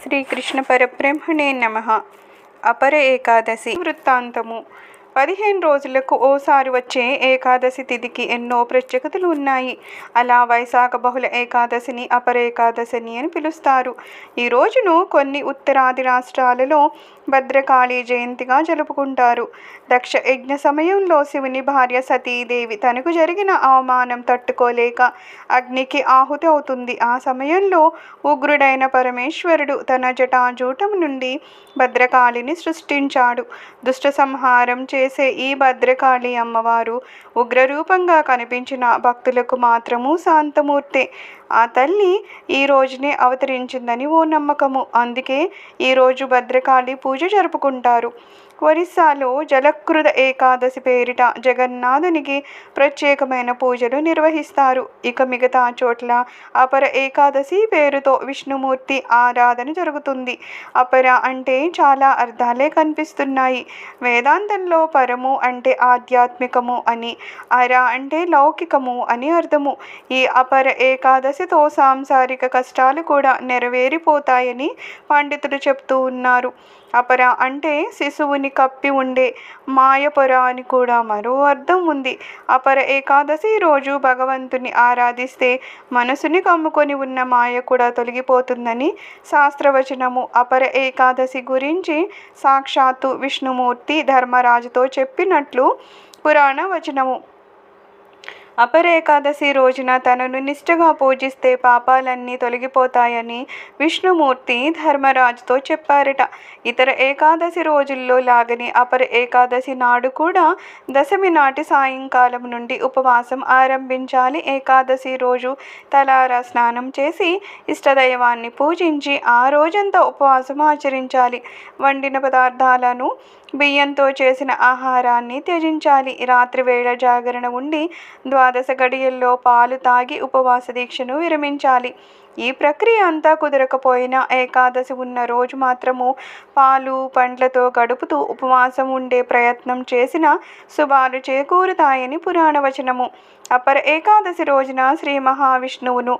శ్రీకృష్ణ పరబ్రహ్మణే నమః. అపర ఏకాదశి వృత్తాంతము. 15 రోజులకు ఓసారి వచ్చే ఏకాదశి తిథికి ఎన్నో ప్రత్యేకతలు ఉన్నాయి. అలా వైశాఖ బహుళ ఏకాదశిని అపర ఏకాదశిని అని పిలుస్తారు. ఈ రోజును కొన్ని ఉత్తరాది రాష్ట్రాలలో భద్రకాళి జయంతిగా జరుపుకుంటారు. దక్ష యజ్ఞ సమయంలో శివుని భార్య సతీదేవి తనకు జరిగిన అవమానం తట్టుకోలేక అగ్నికి ఆహుతి అవుతుంది. ఆ సమయంలో ఉగ్రుడైన పరమేశ్వరుడు తన జటాజూటం నుండి భద్రకాళిని సృష్టించాడు. దుష్ట సంహారం చేసే ఈ భద్రకాళి అమ్మవారు ఉగ్రరూపంగా కనిపించిన భక్తులకు మాత్రము శాంతమూర్తే. ఆ తల్లి ఈ రోజునే అవతరించిందని ఓ నమ్మకము. అందుకే ఈరోజు భద్రకాళి పూజ జరుపుకుంటారు. ఒరిస్సాలో జలకృత ఏకాదశి పేరిట జగన్నాథునికి ప్రత్యేకమైన పూజలు నిర్వహిస్తారు. ఇక మిగతా చోట్ల అపర ఏకాదశి పేరుతో విష్ణుమూర్తి ఆరాధన జరుగుతుంది. అపర అంటే చాలా అర్థాలే కనిపిస్తున్నాయి. వేదాంతంలో పరము అంటే ఆధ్యాత్మికము అని, అర అంటే లౌకికము అని అర్థము. ఈ అపర ఏకాదశితో సాంసారిక కష్టాలు కూడా నెరవేరిపోతాయని పండితులు చెప్తూ ఉన్నారు. అపర అంటే శిశువుని కప్పి ఉండే మాయపొర అని కూడా మరో అర్థం ఉంది. అపర ఏకాదశి రోజు భగవంతుని ఆరాధిస్తే మనసుని కమ్ముకొని ఉన్న మాయ కూడా తొలగిపోతుందని శాస్త్రవచనము. అపర ఏకాదశి గురించి సాక్షాత్తు విష్ణుమూర్తి ధర్మరాజుతో చెప్పినట్లు పురాణ వచనము. అపర ఏకాదశి రోజున తనను నిష్ఠగా పూజిస్తే పాపాలన్నీ తొలగిపోతాయని విష్ణుమూర్తి ధర్మరాజుతో చెప్పారట. ఇతర ఏకాదశి రోజుల్లో లాగని అపర ఏకాదశి నాడు కూడా దశమి నాటి సాయంకాలం నుండి ఉపవాసం ఆరంభించాలి. ఏకాదశి రోజు తలారా స్నానం చేసి ఇష్టదైవాన్ని పూజించి ఆ రోజంతా ఉపవాసం ఆచరించాలి. వండిన పదార్థాలను, బియ్యంతో చేసిన ఆహారాన్ని త్యజించాలి. రాత్రి వేళ జాగరణ ఉండి ద్వాదశ గడియల్లో పాలు తాగి ఉపవాస దీక్షను విరమించాలి. ఈ ప్రక్రియ అంతా కుదరకపోయినా ఏకాదశి ఉన్న రోజు మాత్రము పాలు, పండ్లతో గడుపుతూ ఉపవాసం ఉండే ప్రయత్నం చేసిన శుభాలు చేకూరుతాయని పురాణ వచనము. అపర ఏకాదశి రోజున శ్రీ మహావిష్ణువును,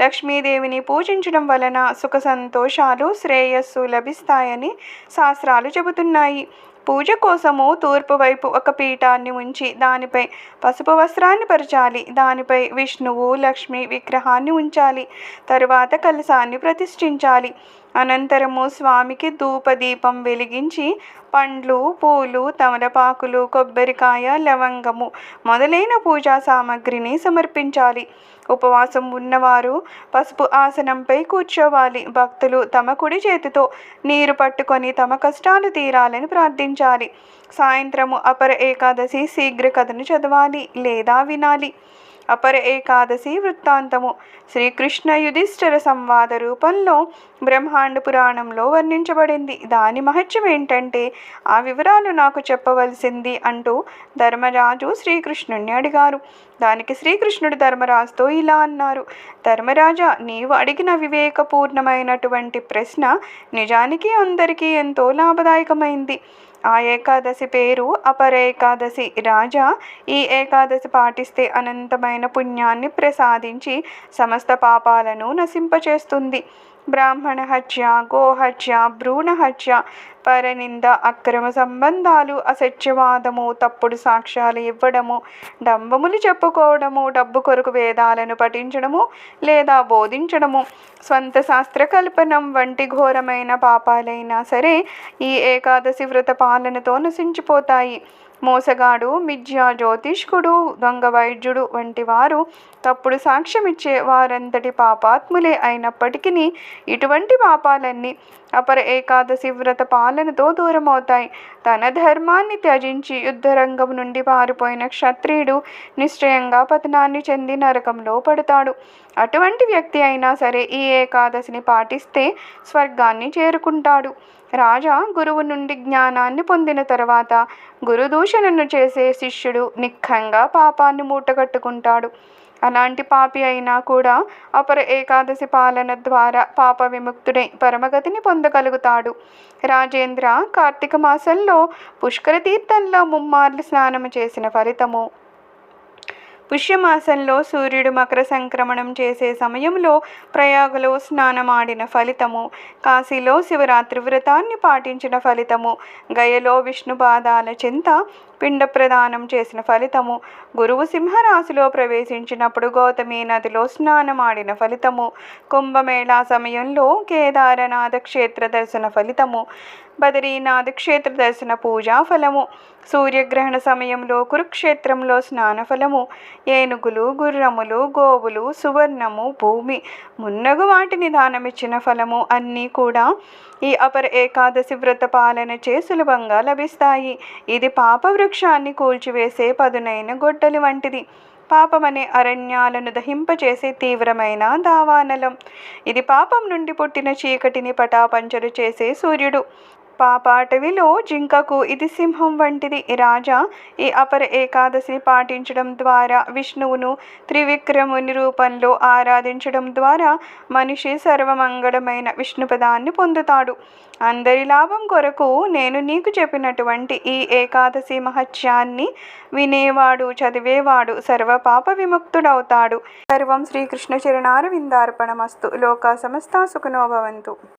లక్ష్మీదేవిని పూజించడం వలన సుఖ సంతోషాలు, శ్రేయస్సు లభిస్తాయని శాస్త్రాలు చెబుతున్నాయి. పూజ కోసము తూర్పు వైపు ఒక పీఠాన్ని ఉంచి దానిపై పసుపు వస్త్రాన్ని పరచాలి. దానిపై విష్ణువు, లక్ష్మి విగ్రహాన్ని ఉంచాలి. తరువాత కలశాన్ని ప్రతిష్ఠించాలి. అనంతరము స్వామికి ధూపదీపం వెలిగించి పండ్లు, పూలు, తమలపాకులు, కొబ్బరికాయ, లవంగము మొదలైన పూజా సామగ్రిని సమర్పించాలి. ఉపవాసం ఉన్నవారు పసుపు ఆసనంపై కూర్చోవాలి. భక్తులు తమ కుడి చేతితో నీరు పట్టుకొని తమ కష్టాలు తీరాలని ప్రార్థించాలి. సాయంత్రము అపర ఏకాదశి శీఘ్ర కథను చదవాలి లేదా వినాలి. అపర ఏకాదశి వృత్తాంతము. శ్రీకృష్ణ యుధిష్ఠిర సంవాద రూపంలో బ్రహ్మాండ పురాణంలో వర్ణించబడింది. దాని మహత్యం ఏంటంటే ఆ వివరాలు నాకు చెప్పవలసింది అంటూ ధర్మరాజు శ్రీకృష్ణుడిని అడిగారు. దానికి శ్రీకృష్ణుడు ధర్మరాజుతో ఇలా అన్నారు: ధర్మరాజా, నీవు అడిగిన వివేకపూర్ణమైనటువంటి ప్రశ్న నిజానికి అందరికీ ఎంతో లాభదాయకమైంది. ఆ ఏకాదశి పేరు అపర ఏకాదశి. రాజా, ఈ ఏకాదశి పాటిస్తే అనంతమైన పుణ్యాన్ని ప్రసాదించి సమస్త పాపాలను నశింపచేస్తుంది. బ్రాహ్మణ హత్య, గోహత్య, భ్రూణ హత్య, పరనింద, అక్రమ సంబంధాలు, అసత్యవాదము, తప్పుడు సాక్ష్యాలు ఇవ్వడము, డంబములు చెప్పుకోవడము, డబ్బు కొరకు వేదాలను పఠించడము లేదా బోధించడము, స్వంత శాస్త్ర కల్పనం వంటి ఘోరమైన పాపాలైనా సరే ఈ ఏకాదశి వ్రత పాలనతో నశించిపోతాయి. మోసగాడు, మిథ్యా జ్యోతిష్కుడు, దొంగ వైద్యుడు వంటి వారు తప్పుడు సాక్ష్యమిచ్చే వారంతటి పాపాత్ములే అయినప్పటికీ ఇటువంటి పాపాలన్నీ అపర ఏకాదశి వ్రత పాలనతో దూరమవుతాయి. తన ధర్మాన్ని త్యజించి యుద్ధరంగం నుండి పారిపోయిన క్షత్రియుడు నిశ్చయంగా పతనాన్ని చెంది నరకంలో పడతాడు. అటువంటి వ్యక్తి అయినా సరే ఈ ఏకాదశిని పాటిస్తే స్వర్గాన్ని చేరుకుంటాడు. రాజా, గురువు నుండి జ్ఞానాన్ని పొందిన తర్వాత గురుదూషణను చేసే శిష్యుడు నిఖంగా పాపాన్ని మూటగట్టుకుంటాడు. అలాంటి పాపి అయినా కూడా అపర ఏకాదశి పాలన ద్వారా పాప విముక్తుడై పరమగతిని పొందగలుగుతాడు. రాజేంద్ర, కార్తీక మాసంలో పుష్కర తీర్థంలో ముమ్మార్లు స్నానము చేసిన ఫలితము పుష్యమాసంలో సూర్యుడు మకర సంక్రమణం చేసే సమయంలో ప్రయాగలో స్నానమాడిన ఫలితము, కాశీలో శివరాత్రి వ్రతాన్ని పాటించిన ఫలితము, గయలో విష్ణు పాదాల చెంత పిండ ప్రదానం చేసిన ఫలితము, గురువు సింహరాశిలో ప్రవేశించినప్పుడు గౌతమి నదిలో స్నానమాడిన ఫలితము, కుంభమేళా సమయంలో కేదారనాథ క్షేత్ర దర్శన ఫలితము, బదరీనాథ్ క్షేత్ర దర్శన పూజా ఫలము, సూర్యగ్రహణ సమయంలో కురుక్షేత్రంలో స్నాన ఫలము, ఏనుగులు, గుర్రములు, గోవులు, సువర్ణము, భూమి మున్నగు వాటిని దానమిచ్చిన ఫలము అన్నీ కూడా ఈ అపర ఏకాదశి వ్రత పాలనచే సులభంగా లభిస్తాయి. ఇది పాప వృక్షాన్ని కూల్చివేసే పదునైన గొడ్డలి వంటిది. పాపమనే అరణ్యాలను దహింపచేసే తీవ్రమైన దావానలం. ఇది పాపం నుండి పుట్టిన చీకటిని పటాపంచలు చేసే సూర్యుడు. పాపాటవిలో జింకకు ఇది సింహం వంటిది. రాజా, ఈ అపర ఏకాదశి పాటించడం ద్వారా విష్ణువును త్రివిక్రముని రూపంలో ఆరాధించడం ద్వారా మనిషి సర్వమంగళమైన విష్ణుపదాన్ని పొందుతాడు. అందరి లాభం కొరకు నేను నీకు చెప్పినటువంటి ఈ ఏకాదశి మహత్యాన్ని వినేవాడు, చదివేవాడు సర్వపాప విముక్తుడవుతాడు. సర్వం శ్రీకృష్ణ చరణారవిందార్పణమస్తు. లోకా సమస్తా సుఖినో భవంతు.